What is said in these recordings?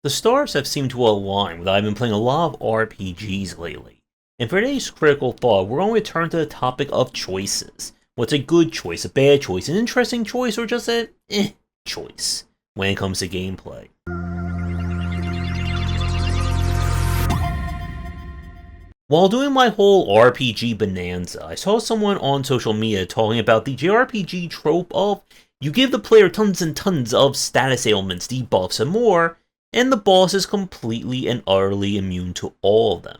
The stars have seemed to align with I've been playing a lot of RPGs lately. And for today's critical thought, we're going to turn to the topic of choices. What's a good choice, a bad choice, an interesting choice, or just a choice when it comes to gameplay? While doing my whole RPG bonanza, I saw someone on social media talking about the JRPG trope of you give the player tons and tons of status ailments, debuffs, and more, and the boss is completely and utterly immune to all of them.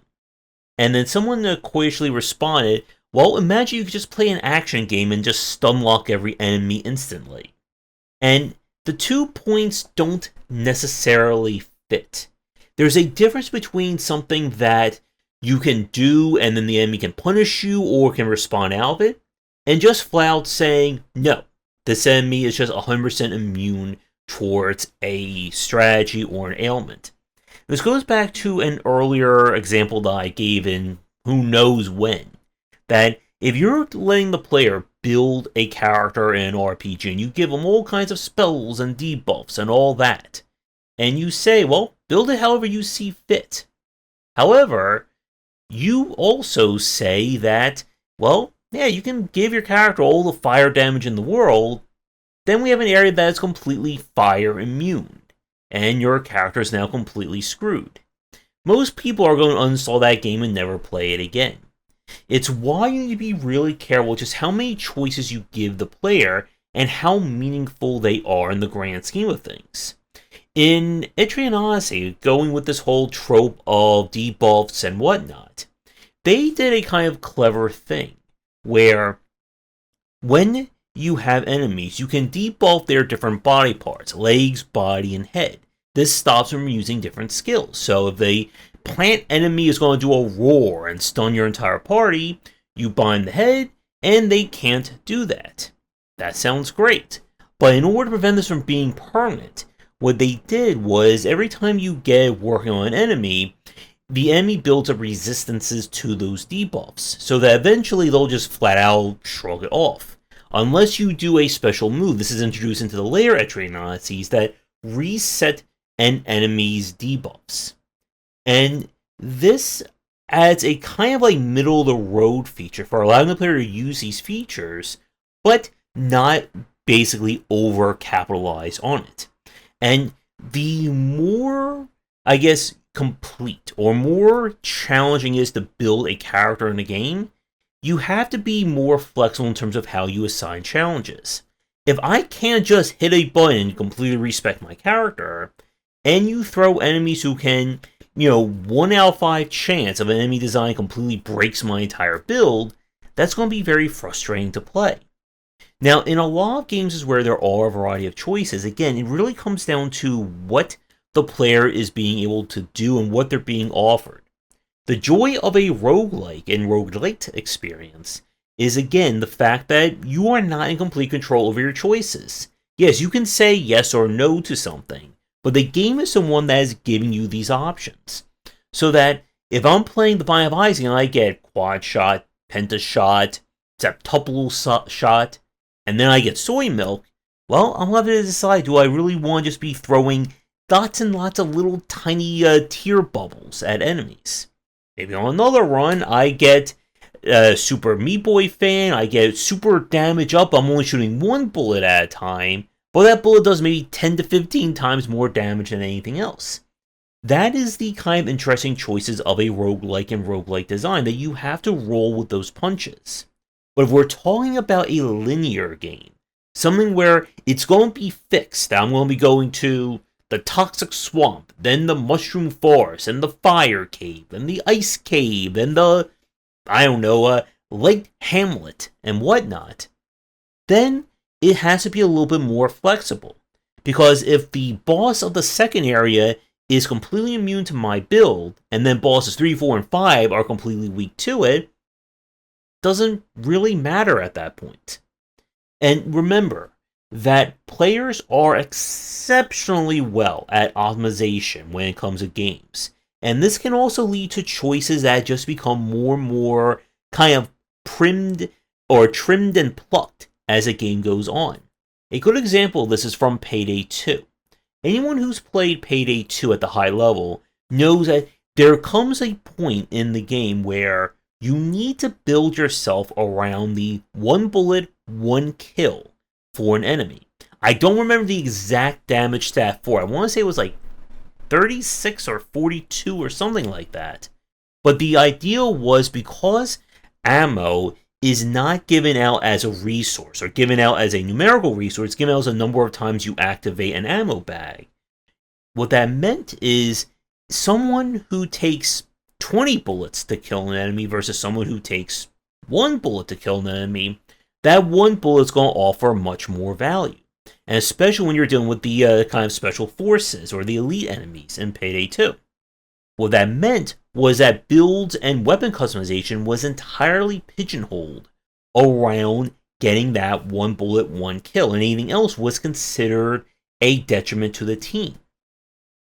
And then someone coyishly responded, well, imagine you could just play an action game and just stunlock every enemy instantly. And the 2 points don't necessarily fit. There's a difference between something that you can do and then the enemy can punish you or can respond out of it, and just flat out saying, no, this enemy is just 100% immune towards a strategy or an ailment. This goes back to an earlier example that I gave in who knows when, that if you're letting the player build a character in an RPG and you give them all kinds of spells and debuffs and all that, and you say, well, build it however you see fit. However, you also say that, well, yeah, you can give your character all the fire damage in the world, then we have an area that is completely fire immune, and your character is now completely screwed. Most people are going to uninstall that game and never play it again. It's why you need to be really careful just how many choices you give the player and how meaningful they are in the grand scheme of things. In Etrian Odyssey, going with this whole trope of debuffs and whatnot, they did a kind of clever thing, where when you have enemies, you can debuff their different body parts, legs, body, and head. This stops them from using different skills. So if the plant enemy is going to do a roar and stun your entire party, you bind the head, and they can't do that. That sounds great. But in order to prevent this from being permanent, what they did was every time you get working on an enemy, the enemy builds up resistances to those debuffs, so that eventually they'll just flat out shrug it off. Unless you do a special move, this is introduced into the later Etrian Odysseys, that reset an enemy's debuffs. And this adds a kind of like middle-of-the-road feature for allowing the player to use these features, but not basically over-capitalize on it. And the more, I guess, complete or more challenging it is to build a character in a game, you have to be more flexible in terms of how you assign challenges. If I can't just hit a button and completely respect my character, and you throw enemies who can, 1 out of 5 chance of an enemy design completely breaks my entire build, that's going to be very frustrating to play. Now, in a lot of games where there are a variety of choices, again, it really comes down to what the player is being able to do and what they're being offered. The joy of a roguelike and roguelite experience is, again, the fact that you are not in complete control over your choices. Yes, you can say yes or no to something, but the game is the one that is giving you these options. So that if I'm playing the Bind of Isaac and I get quad shot, penta shot, septuple shot, and then I get soy milk, well, I'm going to decide, do I really want to just be throwing lots and lots of little tiny tear bubbles at enemies? Maybe on another run, I get Super Meat Boy fan, I get super damage up, I'm only shooting 1 bullet at a time, but that bullet does maybe 10 to 15 times more damage than anything else. That is the kind of interesting choices of a roguelike and roguelike design, that you have to roll with those punches. But if we're talking about a linear game, something where it's going to be fixed, I'm going to be going to the toxic swamp, then the mushroom forest, and the fire cave, and the ice cave, and the, light hamlet, and whatnot, then it has to be a little bit more flexible. Because if the boss of the second area is completely immune to my build, and then bosses 3, 4, and 5 are completely weak to it, doesn't really matter at that point. And remember that players are exceptionally well at optimization when it comes to games. And this can also lead to choices that just become more and more kind of trimmed and plucked as a game goes on. A good example of this is from Payday 2. anyone who's played Payday 2 at the high level knows that there comes a point in the game where you need to build yourself around the one bullet, one kill for an enemy. I don't remember the exact damage stat for it. I want to say it was like 36 or 42 or something like that. But the idea was because ammo is not given out as a resource or given out as a numerical resource, it's given out as a number of times you activate an ammo bag. What that meant is someone who takes 20 bullets to kill an enemy versus someone who takes 1 bullet to kill an enemy, that 1 bullet's going to offer much more value. And especially when you're dealing with the kind of special forces or the elite enemies in Payday 2. What that meant was that builds and weapon customization was entirely pigeonholed around getting that 1 bullet, 1 kill, and anything else was considered a detriment to the team.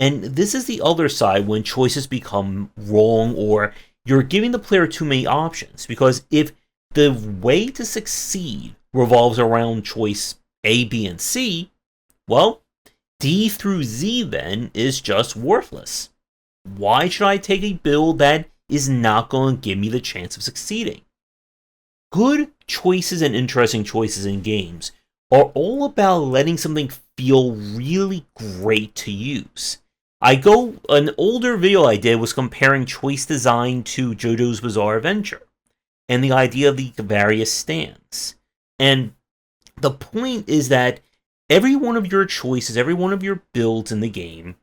And this is the other side when choices become wrong or you're giving the player too many options. Because if the way to succeed revolves around choice A, B, and C, well, D through Z then is just worthless. Why should I take a build that is not going to give me the chance of succeeding? Good choices and interesting choices in games are all about letting something feel really great to use. An older video I did was comparing choice design to JoJo's Bizarre Adventure and the idea of the various stands. And the point is that every one of your choices, every one of your builds in the game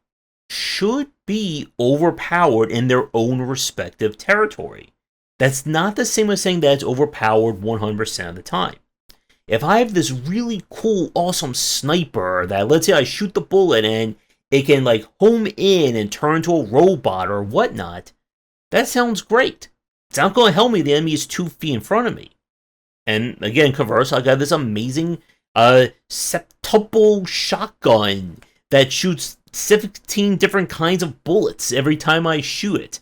should be overpowered in their own respective territory. That's not the same as saying that it's overpowered 100% of the time. If I have this really cool, awesome sniper that, let's say I shoot the bullet and it can like home in and turn into a robot or whatnot, that sounds great. It's not going to help me the enemy is 2 feet in front of me. And again, converse, I got this amazing septuple shotgun that shoots 17 different kinds of bullets every time I shoot it.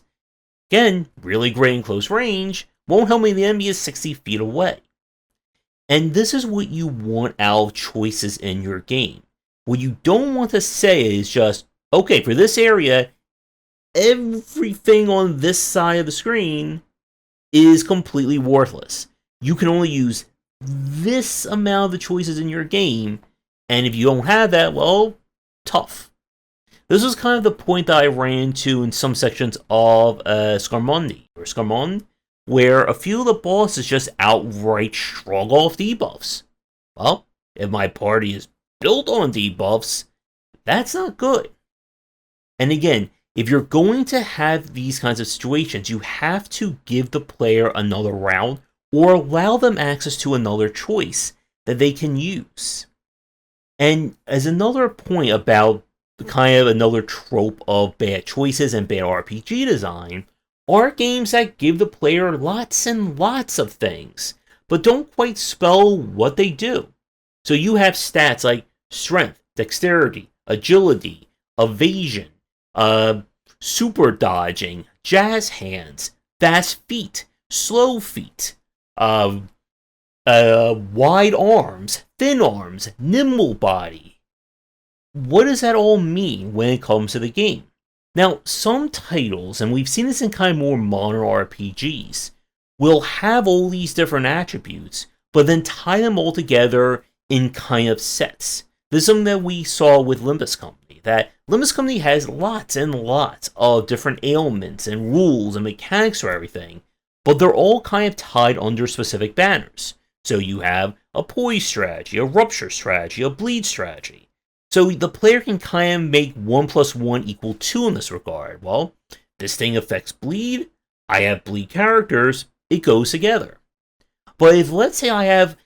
Again, really great in close range, won't help me the enemy is 60 feet away. And this is what you want out of choices in your game. What you don't want to say is just, okay, for this area, everything on this side of the screen is completely worthless. You can only use this amount of the choices in your game, and if you don't have that, well, tough. This was kind of the point that I ran into in some sections of Scarmonde, where a few of the bosses just outright shrug off debuffs. Well, if my party is built on debuffs, that's not good. And again, if you're going to have these kinds of situations, you have to give the player another round or allow them access to another choice that they can use. And as another point about kind of another trope of bad choices and bad RPG design, are games that give the player lots and lots of things, but don't quite spell what they do. So you have stats like strength, dexterity, agility, evasion, super dodging, jazz hands, fast feet, slow feet, wide arms, thin arms, nimble body. What does that all mean when it comes to the game? Now, some titles, and we've seen this in kind of more modern RPGs, will have all these different attributes, but then tie them all together in kind of sets. This is something that we saw with Limbus Company, that Limbus Company has lots and lots of different ailments and rules and mechanics for everything, but they're all kind of tied under specific banners. So you have a poise strategy, a rupture strategy, a bleed strategy. So the player can kind of make 1 + 1 = 2 in this regard. Well, this thing affects bleed, I have bleed characters, it goes together. But if, let's say, I have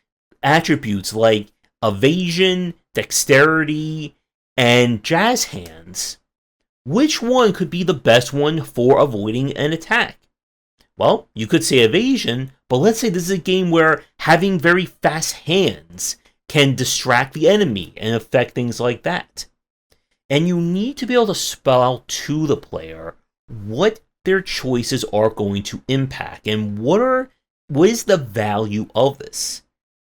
attributes like evasion, dexterity, and jazz hands, which one could be the best one for avoiding an attack? Well, you could say evasion, but let's say this is a game where having very fast hands can distract the enemy and affect things like that. And you need to be able to spell out to the player what their choices are going to impact and what is the value of this.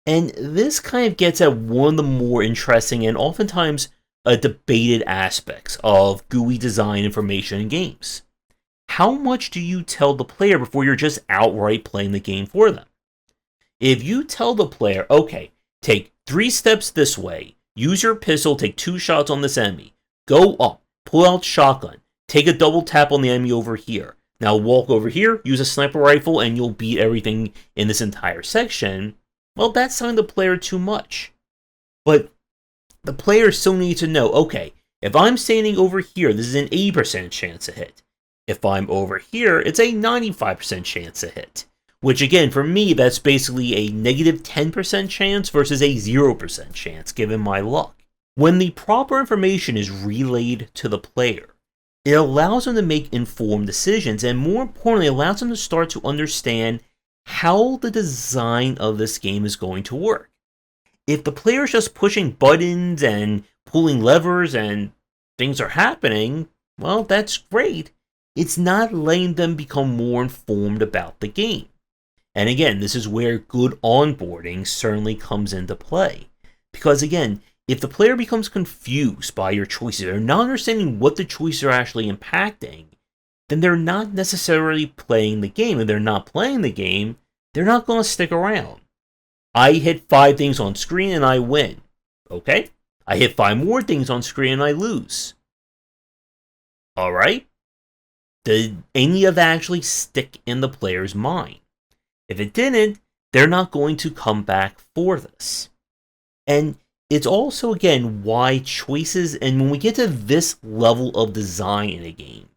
And this kind of gets at one of the more interesting and oftentimes debated aspects of GUI design information in games. How much do you tell the player before you're just outright playing the game for them? If you tell the player, okay, take 3 steps this way, use your pistol, take 2 shots on this enemy, go up, pull out shotgun, take a double tap on the enemy over here, now walk over here, use a sniper rifle, and you'll beat everything in this entire section, well, that's telling the player too much. But the player still needs to know, okay, if I'm standing over here, this is an 80% chance to hit. If I'm over here, it's a 95% chance to hit. Which again, for me, that's basically a negative 10% chance versus a 0% chance, given my luck. When the proper information is relayed to the player, it allows them to make informed decisions, and more importantly, allows them to start to understand how the design of this game is going to work. If the player is just pushing buttons and pulling levers and things are happening, well, that's great. It's not letting them become more informed about the game. And again, this is where good onboarding certainly comes into play. Because again, if the player becomes confused by your choices, or not understanding what the choices are actually impacting, then they're not necessarily playing the game. If they're not playing the game, they're not going to stick around. I hit 5 things on screen and I win. Okay? I hit 5 more things on screen and I lose. Alright? Did any of that actually stick in the player's mind? If it didn't, they're not going to come back for this. And it's also, again, why choices, and when we get to this level of design in a game,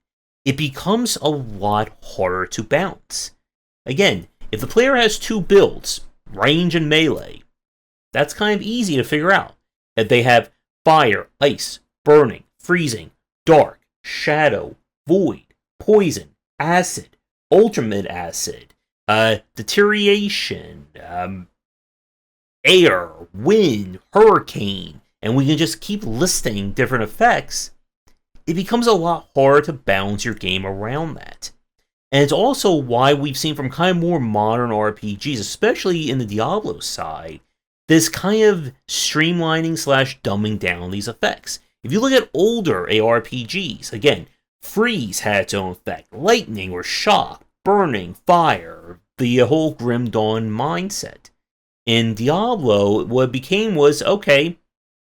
it becomes a lot harder to balance. Again, if the player has 2 builds, range and melee, that's kind of easy to figure out. If they have fire, ice, burning, freezing, dark, shadow, void, poison, acid, ultimate acid, deterioration, air, wind, hurricane, and we can just keep listing different effects, it becomes a lot harder to balance your game around that. And it's also why we've seen from kind of more modern RPGs, especially in the Diablo side, this kind of streamlining / dumbing down these effects. If you look at older ARPGs, again, freeze had its own effect, lightning or shock, burning, fire, the whole Grim Dawn mindset. In Diablo, what it became was, okay,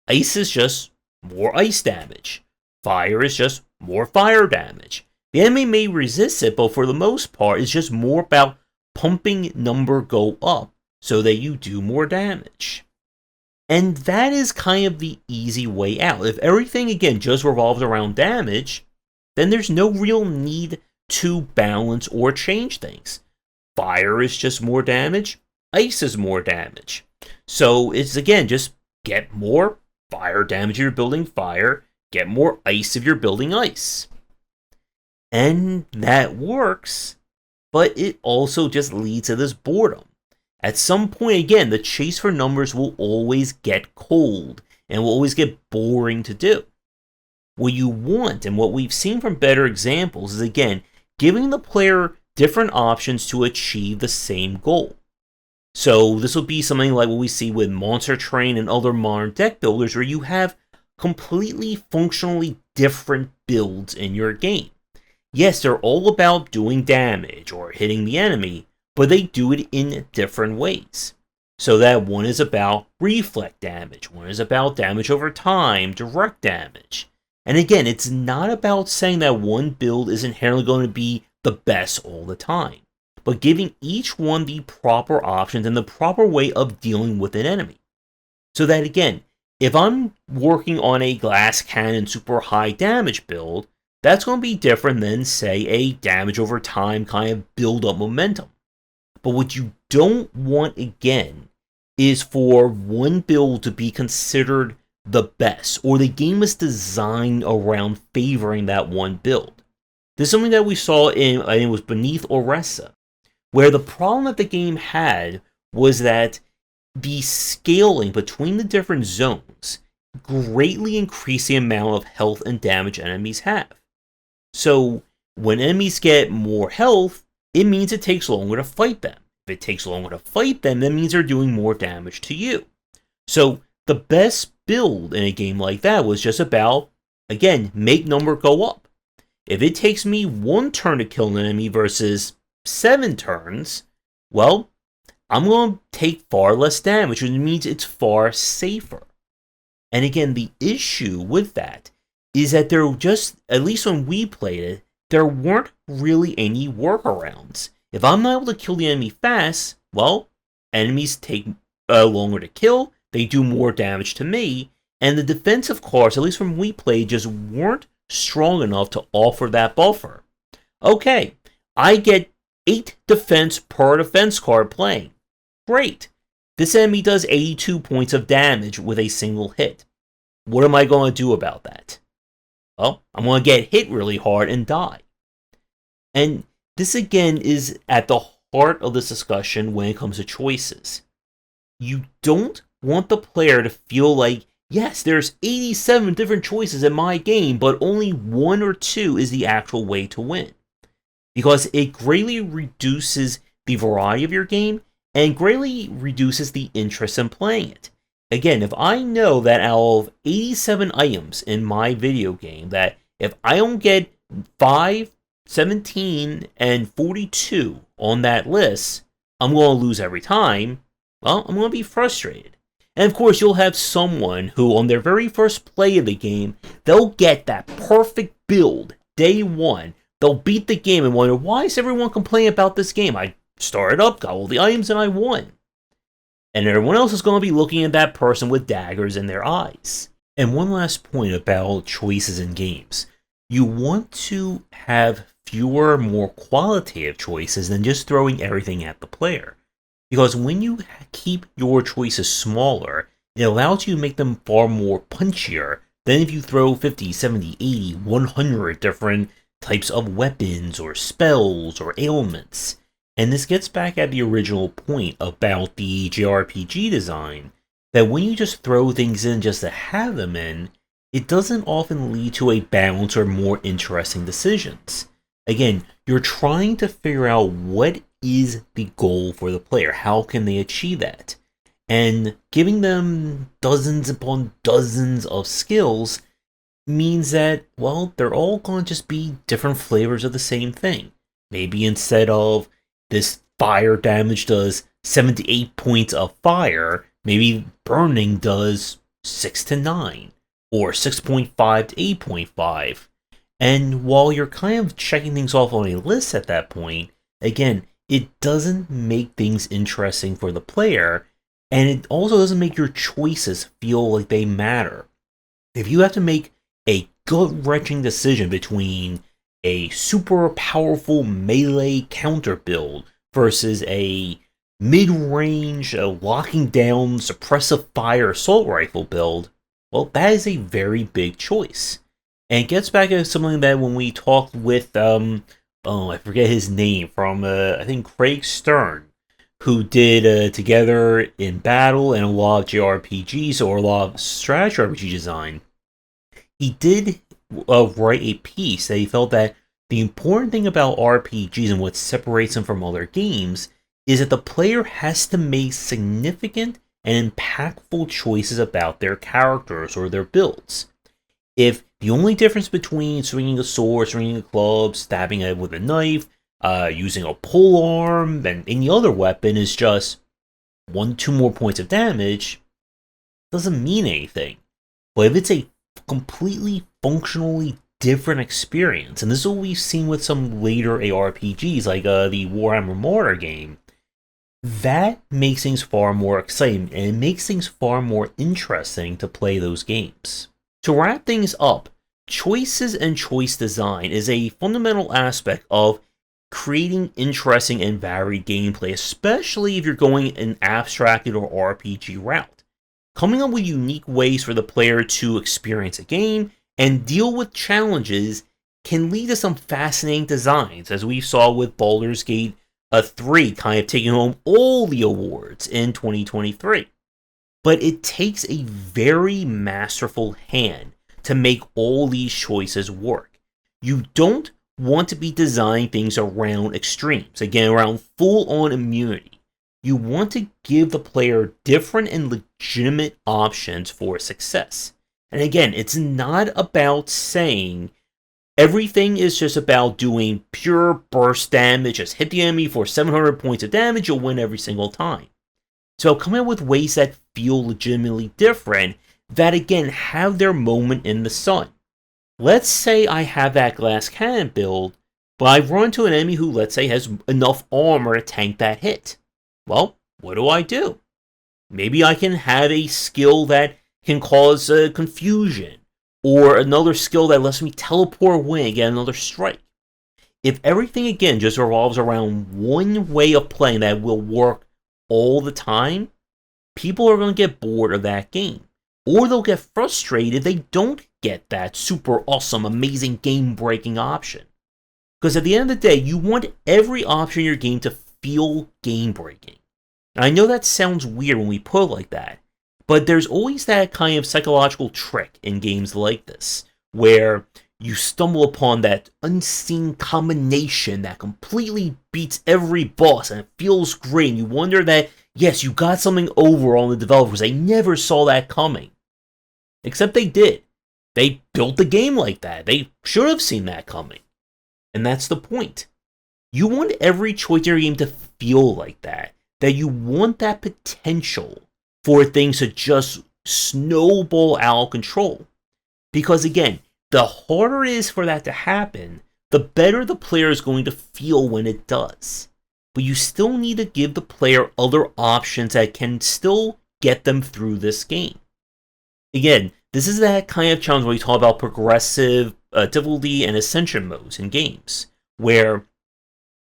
ice is just more ice damage. Fire is just more fire damage. The enemy may resist it, but for the most part, it's just more about pumping number go up so that you do more damage. And that is kind of the easy way out. If everything, again, just revolves around damage, then there's no real need to balance or change things. Fire is just more damage, ice is more damage. So it's, again, just get more fire damage if you're building fire, get more ice if you're building ice. And that works, but it also just leads to this boredom. At some point, again, the chase for numbers will always get cold and will always get boring to do. What you want, and what we've seen from better examples, is, again, giving the player different options to achieve the same goal. So this will be something like what we see with Monster Train and other modern deck builders, where you have completely functionally different builds in your game. Yes, they're all about doing damage or hitting the enemy, but they do it in different ways. So that one is about reflect damage, one is about damage over time, direct damage. And again, it's not about saying that one build is inherently going to be the best all the time, but giving each one the proper options and the proper way of dealing with an enemy. So that, again, if I'm working on a glass cannon super high damage build, that's going to be different than, say, a damage over time kind of build up momentum. But what you don't want, again, is for one build to be considered the best, or the game is designed around favoring that one build. This is something that we saw in, I think it was Beneath Oresa, where the problem that the game had was that the scaling between the different zones greatly increased the amount of health and damage enemies have. So when enemies get more health, it means it takes longer to fight them. If it takes longer to fight them, that means they're doing more damage to you. So the best build in a game like that was just about, again, make number go up. If it takes me 1 turn to kill an enemy versus 7 turns, well, I'm going to take far less damage, which means it's far safer. And again, the issue with that is that there just, at least when we played it, there weren't really any workarounds. If I'm not able to kill the enemy fast, well, enemies take longer to kill, they do more damage to me, and the defensive cards, at least when we played, just weren't strong enough to offer that buffer. Okay, I get 8 defense per defense card playing. Great. This enemy does 82 points of damage with a single hit. What am I going to do about that? Well, I'm going to get hit really hard and die. And this again is at the heart of this discussion when it comes to choices. You don't want the player to feel like, yes, there's 87 different choices in my game, but only 1 or 2 is the actual way to win. Because it greatly reduces the variety of your game and greatly reduces the interest in playing it. Again, if I know that out of 87 items in my video game, that if I don't get 5, 17, and 42 on that list, I'm going to lose every time, well, I'm going to be frustrated. And of course, you'll have someone who, on their very first play of the game, they'll get that perfect build day 1. They'll beat the game and wonder, why is everyone complaining about this game? I started up, got all the items, and I won. And everyone else is going to be looking at that person with daggers in their eyes. And one last point about choices in games. You want to have fewer, more qualitative choices than just throwing everything at the player. Because when you keep your choices smaller, it allows you to make them far more punchier than if you throw 50, 70, 80, 100 different types of weapons or spells or ailments. And this gets back at the original point about the JRPG design, that when you just throw things in just to have them in, it doesn't often lead to a balanced or more interesting decisions. Again, you're trying to figure out what is the goal for the player, how can they achieve that? And giving them dozens upon dozens of skills means that, well, they're all going to just be different flavors of the same thing. Maybe instead of this fire damage does 7 to 8 points of fire, maybe burning does 6 to 9, or 6.5 to 8.5. And while you're kind of checking things off on a list at that point, again, it doesn't make things interesting for the player, and it also doesn't make your choices feel like they matter. If you have to make a gut-wrenching decision between a super powerful melee counter build versus a mid-range locking down suppressive fire assault rifle build, well, that is a very big choice. And it gets back to something that when we talked with, I forget his name, from, I think, Craig Stern, who did Together in Battle and a lot of JRPGs, or a lot of strategy RPG design. He did write a piece that he felt that the important thing about RPGs and what separates them from other games is that the player has to make significant and impactful choices about their characters or their builds. If the only difference between swinging a sword, swinging a club, stabbing it with a knife, using a polearm, and any other weapon is just 1-2 more points of damage, doesn't mean anything. But if it's a completely functionally different experience, and this is what we've seen with some later ARPGs, like the Warhammer Martyr game, that makes things far more exciting, and it makes things far more interesting to play those games. To wrap things up, choices and choice design is a fundamental aspect of creating interesting and varied gameplay, especially if you're going an abstracted or RPG route. Coming up with unique ways for the player to experience a game and deal with challenges can lead to some fascinating designs, as we saw with Baldur's Gate 3 kind of taking home all the awards in 2023. But it takes a very masterful hand to make all these choices work. You don't want to be designing things around extremes, again, around full-on immunity. You want to give the player different and legitimate options for success. And again, it's not about saying everything is just about doing pure burst damage, just hit the enemy for 700 points of damage, you'll win every single time. So coming up with ways that feel legitimately different, that again have their moment in the sun. Let's say I have that glass cannon build, but I run into an enemy who, let's say, has enough armor to tank that hit. Well, what do? Maybe I can have a skill that can cause confusion, or another skill that lets me teleport away and get another strike. If everything again just revolves around one way of playing that will work all the time, people are going to get bored of that game. Or they'll get frustrated if they don't get that super awesome, amazing, game-breaking option. Because at the end of the day, you want every option in your game to feel game-breaking. And I know that sounds weird when we put it like that, but there's always that kind of psychological trick in games like this, where you stumble upon that unseen combination that completely beats every boss, and it feels great, and you wonder that, yes, you got something over on the developers. They never saw that coming. Except they did. They built the game like that. They should have seen that coming. And that's the point. You want every choice in your game to feel like that. That you want that potential for things to just snowball out of control. Because again, the harder it is for that to happen, the better the player is going to feel when it does. But you still need to give the player other options that can still get them through this game. Again, this is that kind of challenge where we talk about progressive difficulty and ascension modes in games, where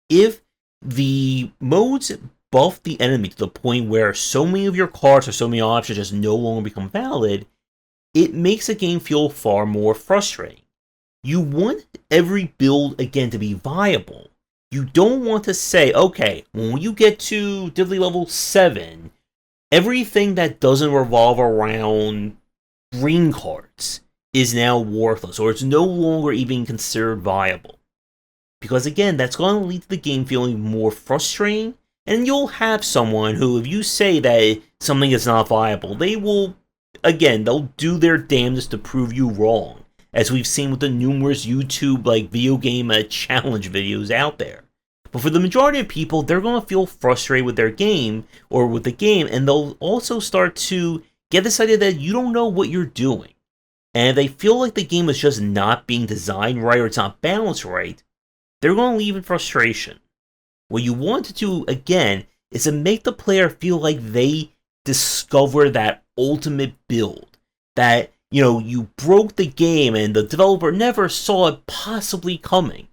if the modes buff the enemy to the point where so many of your cards or so many options just no longer become valid, it makes the game feel far more frustrating. You want every build, again, to be viable. You don't want to say, okay, when you get to difficulty level 7, everything that doesn't revolve around green cards is now worthless, or it's no longer even considered viable. Because again, that's going to lead to the game feeling more frustrating, and you'll have someone who, if you say that something is not viable, they will, again, they'll do their damnedest to prove you wrong, as we've seen with the numerous YouTube, video game challenge videos out there. But for the majority of people, they're going to feel frustrated with their game, or with the game, and they'll also start to get this idea that you don't know what you're doing. And if they feel like the game is just not being designed right, or it's not balanced right, they're going to leave in frustration. What you want to do, again, is to make the player feel like they discover that ultimate build. That, you broke the game and the developer never saw it possibly coming.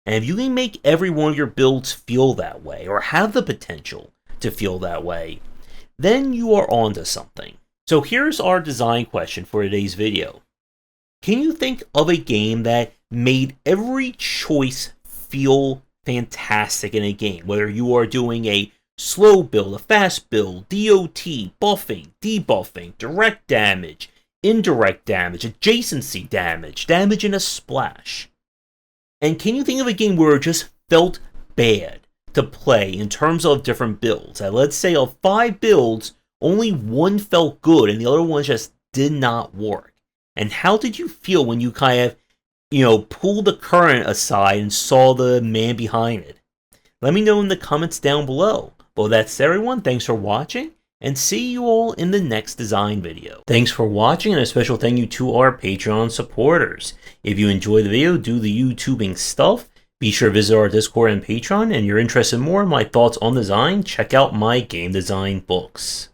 And if you can make every one of your builds feel that way, or have the potential to feel that way, then you are onto something. So here's our design question for today's video. Can you think of a game that made every choice feel fantastic in a game? Whether you are doing a slow build, a fast build, DOT, buffing, debuffing, direct damage, indirect damage, adjacency damage, damage in a splash. And can you think of a game where it just felt bad to play in terms of different builds? Let's say of 5 builds, only one felt good and the other ones just did not work. And how did you feel when you kind of, pulled the curtain aside and saw the man behind it? Let me know in the comments down below. But with that said, everyone, thanks for watching, and see you all in the next design video. Thanks for watching, and a special thank you to our Patreon supporters. If you enjoyed the video, do the YouTubing stuff, be sure to visit our Discord and Patreon, and you're interested in more of my thoughts on design, check out my game design books.